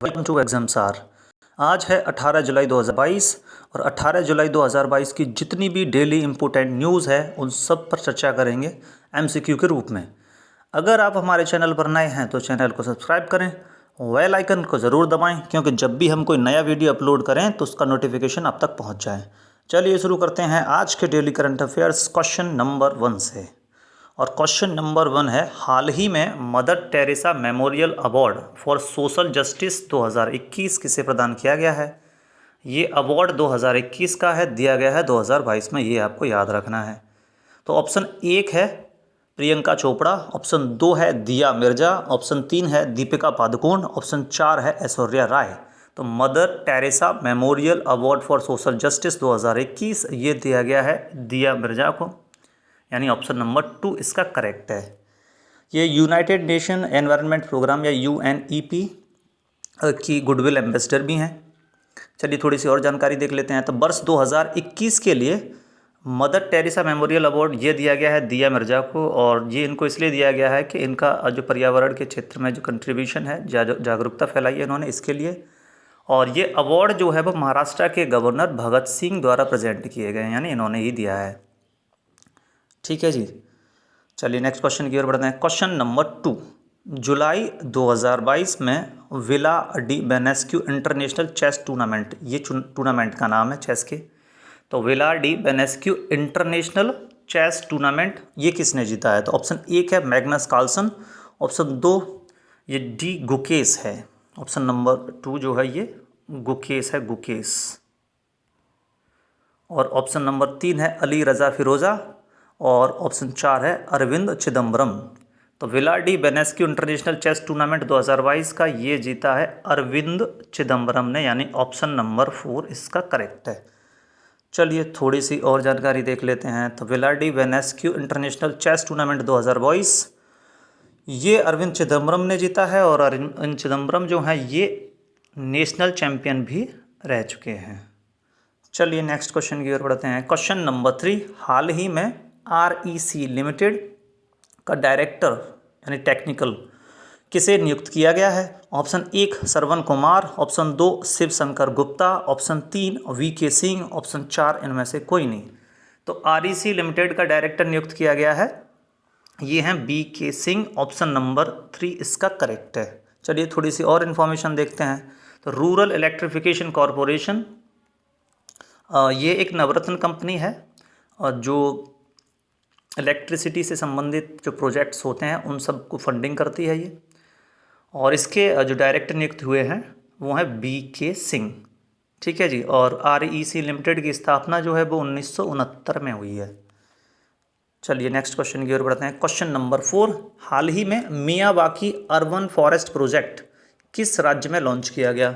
Welcome to exams are. आज है 18 जुलाई 2022 और 18 जुलाई 2022 की जितनी भी डेली इम्पोर्टेंट न्यूज़ है उन सब पर चर्चा करेंगे एमसीक्यू के रूप में। अगर आप हमारे चैनल पर नए हैं तो चैनल को सब्सक्राइब करें, बेल आइकन को ज़रूर दबाएं क्योंकि जब भी हम कोई नया वीडियो अपलोड करें तो उसका नोटिफिकेशन आप तक पहुँच जाए। चलिए शुरू करते हैं आज के daily current affairs question number 1 से। और क्वेश्चन नंबर 1 है, हाल ही में mother Teresa memorial award for social justice 2021 किसे प्रदान किया गया है। ये अवार्ड 2021 का है, दिया गया है 2022 में, ये आपको याद रखना है। तो ऑप्शन 1 है प्रियंका चोपड़ा, ऑप्शन 2 है दिया मिर्जा, ऑप्शन 3 है दीपिका पादुकोण, ऑप्शन 4 है ऐश्वर्या राय। तो mother Teresa memorial award for social justice 2021 ये दिया गया है दिया मिर्जा को, यानी ऑप्शन नंबर 2 इसका करेक्ट है। ये यूनाइटेड नेशन एनवायरनमेंट प्रोग्राम या यूएनईपी की गुडविल एम्बेसडर भी हैं। चलिए थोड़ी सी और जानकारी देख लेते हैं। तो वर्ष 2021 के लिए मदर टेरेसा मेमोरियल अवार्ड ये दिया गया है दिया मिर्जा को, और ये इनको इसलिए दिया गया है कि इनका जो पर्यावरण के क्षेत्र में जो कंट्रीब्यूशन है, जागरूकता फैलाई है इन्होंने, इसके लिए। और ये अवार्ड जो है वो महाराष्ट्र के गवर्नर भगत सिंह द्वारा प्रेजेंट किए गए हैं, यानी इन्होंने ही दिया है। ठीक है जी, चलिए नेक्स्ट क्वेश्चन की ओर बढ़ते हैं। क्वेश्चन नंबर 2, जुलाई 2022 में Villa de Benasque international chess tournament, ये टूर्नामेंट का नाम है चेस के, तो Villa de Benasque international chess tournament ये किसने जीता है। तो ऑप्शन 1 है मैग्नस कार्लसन, ऑप्शन 2 ये डी गुकेस है, ऑप्शन नंबर 2 जो है ये गुकेस है, गुकेस, और ऑप्शन नंबर 3 है अली रज़ा फिरोज़ा, और ऑप्शन 4 है अरविंद चिदम्बरम। तो Villa de Benasque international chess tournament 2022 का ये जीता है अरविंद चिदम्बरम ने, यानी ऑप्शन नंबर 4 इसका करेक्ट है। चलिए थोड़ी सी और जानकारी देख लेते हैं। तो Villa de Benasque international chess tournament 2022 ये अरविंद चिदम्बरम ने जीता है, और अरविंद चिदम्बरम जो हैं ये नेशनल चैम्पियन भी रह चुके हैं। चलिए नेक्स्ट क्वेश्चन की ओर बढ़ते हैं। क्वेश्चन नंबर 3, हाल ही में REC लिमिटेड का डायरेक्टर यानी टेक्निकल किसे नियुक्त किया गया है। Option 1 Shravan Kumar, option 2 Shiv Shankar Gupta, option 3 VK Singh, option 4 इनमें से कोई नहीं। तो REC लिमिटेड का डायरेक्टर नियुक्त किया गया है, ये हैं VK सिंह, ऑप्शन नंबर 3 इसका करेक्ट है। चलिए थोड़ी सी और इन्फॉर्मेशन देखते हैं। तो रूरल इलेक्ट्रिफिकेशन कॉरपोरेशन ये एक नवरत्न कंपनी है, और जो इलेक्ट्रिसिटी से संबंधित जो प्रोजेक्ट्स होते हैं उन सब को फंडिंग करती है ये, और इसके जो डायरेक्टर नियुक्त हुए हैं वो हैं VK सिंह। ठीक है जी, और REC लिमिटेड की स्थापना जो है वो 1969 में हुई है। चलिए नेक्स्ट क्वेश्चन की ओर बढ़ते हैं। क्वेश्चन नंबर 4, हाल ही में मियावाकी अर्बन फॉरेस्ट प्रोजेक्ट किस राज्य में लॉन्च किया गया।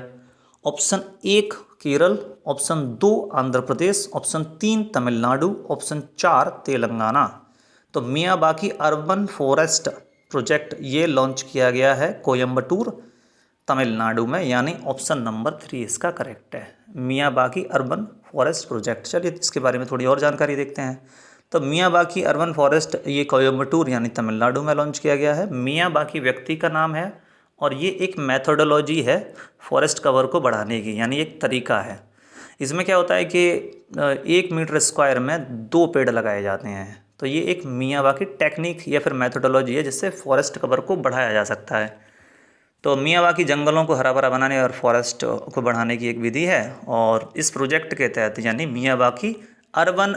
Option 1 Kerala, option 2 Andhra Pradesh, option 3 Tamil Nadu, option 4 Telangana. तो मियावाकी अर्बन फॉरेस्ट प्रोजेक्ट ये लॉन्च किया गया है कोयम्बटूर तमिलनाडु में, यानी ऑप्शन नंबर 3 इसका करेक्ट है, मियावाकी अर्बन फॉरेस्ट प्रोजेक्ट। चलिए इसके बारे में थोड़ी और जानकारी देखते हैं। तो मियावाकी अर्बन फॉरेस्ट ये कोयम्बटूर यानी तमिलनाडु में लॉन्च किया गया है। मियावाकी व्यक्ति का नाम है, और ये एक मेथोडोलॉजी है फॉरेस्ट कवर को बढ़ाने की, यानी एक तरीका है। इसमें क्या होता है कि 1 मीटर स्क्वायर में 2 पेड़ लगाए जाते हैं। तो ये एक मियावाकी टेक्निक या फिर मेथोडोलॉजी है जिससे फॉरेस्ट कवर को बढ़ाया जा सकता है। तो मियावाकी जंगलों को हरा भरा बनाने और फॉरेस्ट को बढ़ाने की एक विधि है, और इस प्रोजेक्ट के तहत यानी मियावाकी अर्बन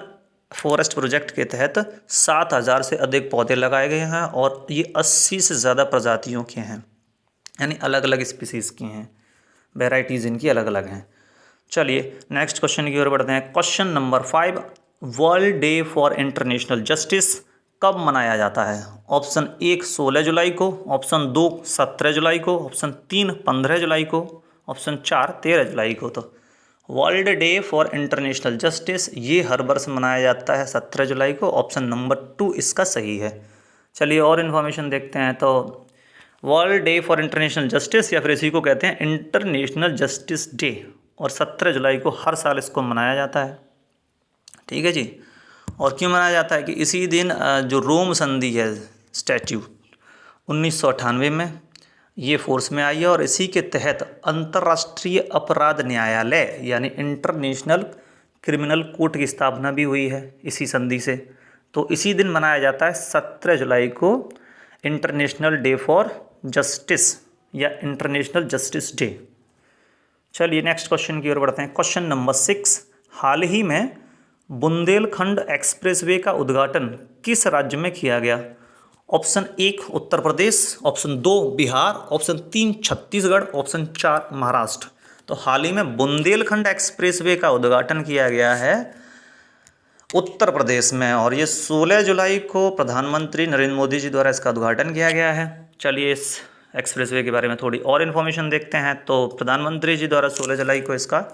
फॉरेस्ट प्रोजेक्ट के तहत 7000 से अधिक पौधे लगाए गए हैं, और ये 80 से ज़्यादा प्रजातियों के हैं, यानी अलग अलग स्पीसीज़ की हैं, वेराइटीज़ इनकी अलग अलग हैं। चलिए नेक्स्ट क्वेश्चन की ओर बढ़ते हैं। Question number 5, world day for international justice कब मनाया जाता है। ऑप्शन 1 16 जुलाई को, ऑप्शन 2 17 जुलाई को, ऑप्शन 3 15 जुलाई को, ऑप्शन 4 13 जुलाई को। तो world day for international justice ये हर वर्ष मनाया जाता है 17 जुलाई को, ऑप्शन नंबर 2 इसका सही है। चलिए और इन्फॉर्मेशन देखते हैं। तो world day for international justice या फिर इसी को कहते हैं इंटरनेशनल जस्टिस डे, और 17 जुलाई को हर साल इसको मनाया जाता है। ठीक है जी, और क्यों मनाया जाता है कि इसी दिन जो रोम संधि है स्टैच्यू 1998 में ये फोर्स में आई है और इसी के तहत अंतर्राष्ट्रीय अपराध न्यायालय यानी इंटरनेशनल क्रिमिनल कोर्ट की स्थापना भी हुई है इसी संधि से। तो इसी दिन मनाया जाता है 17 जुलाई को इंटरनेशनल डे फॉर जस्टिस या इंटरनेशनल जस्टिस डे। चलिए नेक्स्ट क्वेश्चन की ओर बढ़ते हैं। क्वेश्चन नंबर 6, हाल ही में बुंदेलखंड एक्सप्रेसवे का उद्घाटन किस राज्य में किया गया? Option 1 Uttar Pradesh, option 2 Bihar, option 3 Chhattisgarh, option 4 Maharashtra. तो हाल ही में बुंदेलखंड एक्सप्रेसवे का उद्घाटन किया गया है उत्तर प्रदेश में और ये 16 जुलाई को प्रधानमंत्री नरेंद्र मोदी जी द्वारा इसका उद्घाटन किया गया है। चलिए इस एक्सप्रेसवे के बारे में थोड़ी और इन्फॉर्मेशन देखते हैं। तो प्रधानमंत्री जी द्वारा 16 जुलाई को इसका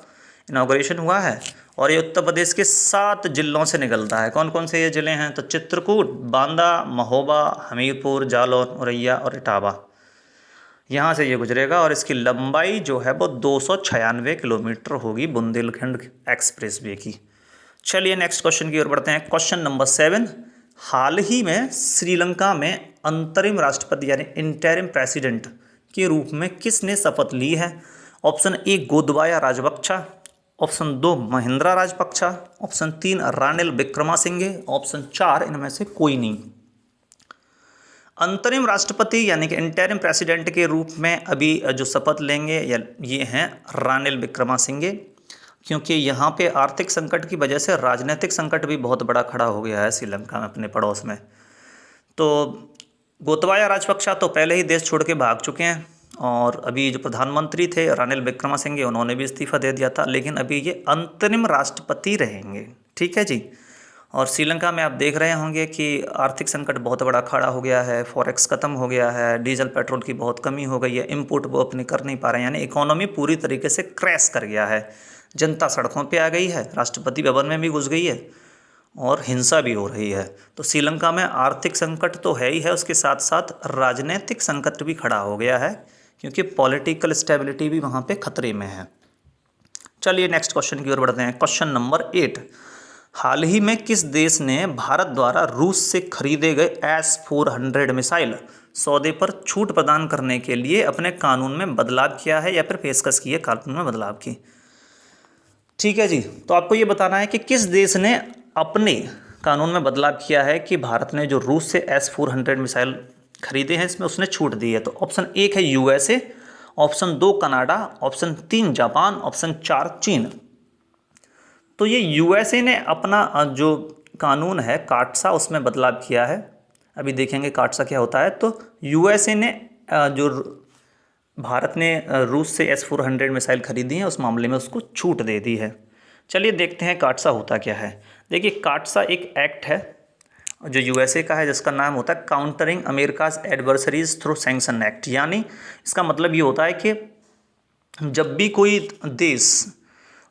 इनाग्रेशन हुआ है और ये उत्तर प्रदेश के 7 जिलों से निकलता है। कौन कौन से ये ज़िले हैं? तो चित्रकूट, बांदा, महोबा, हमीरपुर, जालौन, औरैया और इटावा, यहाँ से ये गुजरेगा और इसकी लंबाई जो है वो 296 किलोमीटर होगी बुंदेलखंड एक्सप्रेसवे की। चलिए नेक्स्ट क्वेश्चन की ओर बढ़ते हैं। क्वेश्चन नंबर 7, हाल ही में श्रीलंका में अंतरिम राष्ट्रपति यानी इंटरिम प्रेसिडेंट के रूप में किसने शपथ ली है? Option 1 Gotabaya Rajapaksa, option 2 Mahinda Rajapaksa, option 3 Ranil Wickremesinghe, option 4 इनमें से कोई नहीं। अंतरिम राष्ट्रपति यानी कि इंटरिम प्रेसिडेंट के रूप में अभी जो शपथ लेंगे ये हैं रानिल विक्रमासिंघे, क्योंकि यहाँ पे आर्थिक संकट की वजह से राजनीतिक संकट भी बहुत बड़ा खड़ा हो गया है श्रीलंका में अपने पड़ोस में। तो गोतबाया राजपक्षा तो पहले ही देश छोड़ के भाग चुके हैं और अभी जो प्रधानमंत्री थे रानिल विक्रमासिंघे उन्होंने भी इस्तीफा दे दिया था, लेकिन अभी ये अंतरिम राष्ट्रपति रहेंगे। ठीक है जी। और श्रीलंका में आप देख रहे होंगे कि आर्थिक संकट बहुत बड़ा खड़ा हो गया है, फॉरेक्स ख़त्म हो गया है, डीजल पेट्रोल की बहुत कमी हो गई है, इंपोर्ट वो अपने कर नहीं पा रहे हैं, यानी इकोनॉमी पूरी तरीके से क्रैश कर गया है। जनता सड़कों पे आ गई है, राष्ट्रपति भवन में भी घुस गई है और हिंसा भी हो रही है। तो श्रीलंका में आर्थिक संकट तो है ही है, उसके साथ साथ राजनीतिक संकट भी खड़ा हो गया है क्योंकि पॉलिटिकल स्टेबिलिटी भी वहाँ पे खतरे में है। चलिए नेक्स्ट क्वेश्चन की ओर बढ़ते हैं। क्वेश्चन नंबर 8, हाल ही में किस देश ने भारत द्वारा रूस से खरीदे गए S-400 मिसाइल सौदे पर छूट प्रदान करने के लिए अपने कानून में बदलाव किया है या फिर पेशकश की है कानून में बदलाव की? ठीक है जी। तो आपको ये बताना है कि किस देश ने अपने कानून में बदलाव किया है कि भारत ने जो रूस से S-400 मिसाइल खरीदे हैं इसमें उसने छूट दी है। तो ऑप्शन 1 है USA, option 2 Canada, option 3 Japan, option 4 चीन। तो ये USA ने अपना जो कानून है काटसा उसमें बदलाव किया है। अभी देखेंगे काटसा क्या होता है। तो USA ने जो भारत ने रूस से S-400 मिसाइल खरीदी है उस मामले में उसको छूट दे दी है। चलिए देखते हैं काटसा होता क्या है। देखिए काटसा एक एक्ट है जो USA का है जिसका नाम होता है countering America's adversaries through sanction act. यानी इसका मतलब ये होता है कि जब भी कोई देश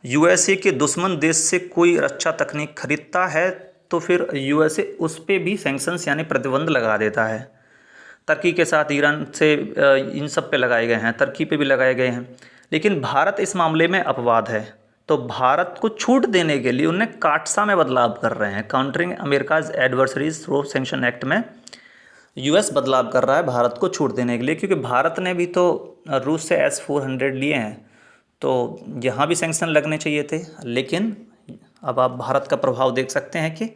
USA के दुश्मन देश से कोई रक्षा तकनीक खरीदता है तो फिर USA उस पर भी सैंक्शंस यानी प्रतिबंध लगा देता है। तुर्की के साथ ईरान से इन सब पे लगाए गए हैं, तुर्की पे भी लगाए गए हैं, लेकिन भारत इस मामले में अपवाद है। तो भारत को छूट देने के लिए उन्हें काटसा में बदलाव कर रहे हैं। Countering America's adversaries through sanction act में US बदलाव कर रहा है भारत को छूट देने के लिए, क्योंकि भारत ने भी तो रूस से S-400 लिए हैं तो यहाँ भी सैंक्शन लगने चाहिए थे। लेकिन अब आप भारत का प्रभाव देख सकते हैं कि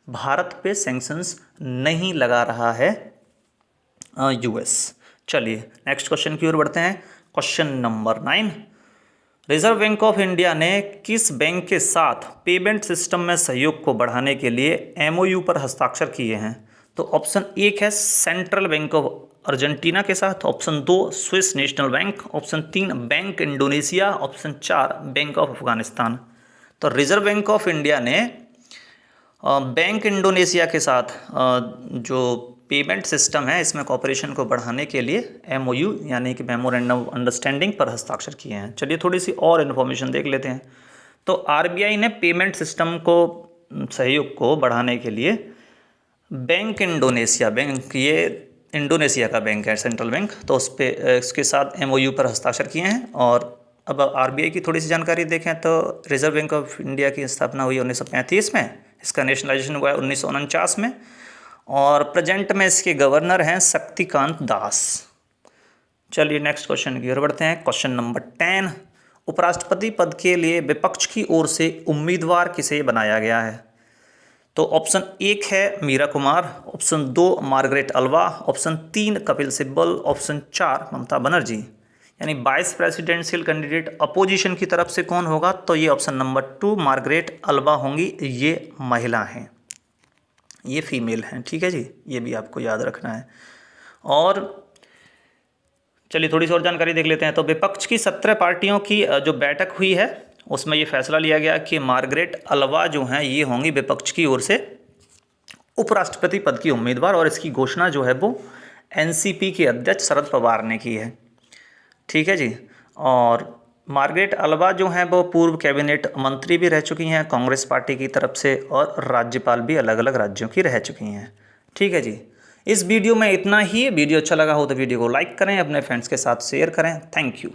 भारत पे सैंक्शंस नहीं लगा रहा है US। चलिए नेक्स्ट क्वेश्चन की ओर बढ़ते हैं। Question number 9, reserve bank of India ने किस बैंक के साथ पेमेंट सिस्टम में सहयोग को बढ़ाने के लिए MOU पर हस्ताक्षर किए हैं? तो ऑप्शन 1 है सेंट्रल बैंक ऑफ अर्जेंटीना के साथ, option 2 Swiss national bank, option 3 bank Indonesia, option 4 bank of Afghanistan. तो रिजर्व बैंक ऑफ इंडिया ने बैंक इंडोनेशिया के साथ जो पेमेंट सिस्टम है इसमें कॉपरेशन को बढ़ाने के लिए MOU यानी कि मेमोरेंडम ऑफ अंडरस्टैंडिंग पर हस्ताक्षर किए हैं। चलिए थोड़ी सी और इन्फॉर्मेशन देख लेते हैं। तो RBI ने पेमेंट सिस्टम को सहयोग को बढ़ाने के लिए बैंक इंडोनेशिया बैंक, ये इंडोनेशिया का बैंक है सेंट्रल बैंक, तो उस पर इसके साथ MOU पर हस्ताक्षर किए हैं। और अब RBI की थोड़ी सी जानकारी देखें तो रिजर्व बैंक ऑफ इंडिया की स्थापना हुई 1935 में, इसका नेशनलाइजेशन हुआ है 1949 में और प्रेजेंट में इसके गवर्नर हैं शक्तिकांत दास। चलिए नेक्स्ट क्वेश्चन की ओर बढ़ते हैं। क्वेश्चन नंबर 10, उपराष्ट्रपति पद के लिए विपक्ष की ओर से उम्मीदवार किसे बनाया गया है? तो ऑप्शन 1 है Meira Kumar, option 2 Margaret Alva, option 3 Kapil Sibal, option 4 Mamata Banerjee. यानी वाइस प्रेसिडेंशियल कैंडिडेट अपोजिशन की तरफ से कौन होगा? तो ये ऑप्शन नंबर 2 मार्गरेट अल्वा होंगी। ये महिला हैं, ये फीमेल हैं, ठीक है जी, ये भी आपको याद रखना है। और चलिए थोड़ी सी और जानकारी देख लेते हैं। तो विपक्ष की 17 पार्टियों की जो बैठक हुई है उसमें ये फैसला लिया गया कि मार्गरेट अल्वा जो हैं ये होंगी विपक्ष की ओर से उपराष्ट्रपति पद की उम्मीदवार, और इसकी घोषणा जो है वो एनसीपी के अध्यक्ष शरद पवार ने की है, ठीक है जी। और मार्गरेट अल्वा जो हैं वो पूर्व कैबिनेट मंत्री भी रह चुकी हैं कांग्रेस पार्टी की तरफ से, और राज्यपाल भी अलग अलग राज्यों की रह चुकी हैं, ठीक है जी। इस वीडियो में इतना ही। वीडियो अच्छा लगा हो तो वीडियो को लाइक करें, अपने फ्रेंड्स के साथ शेयर करें। Thank you.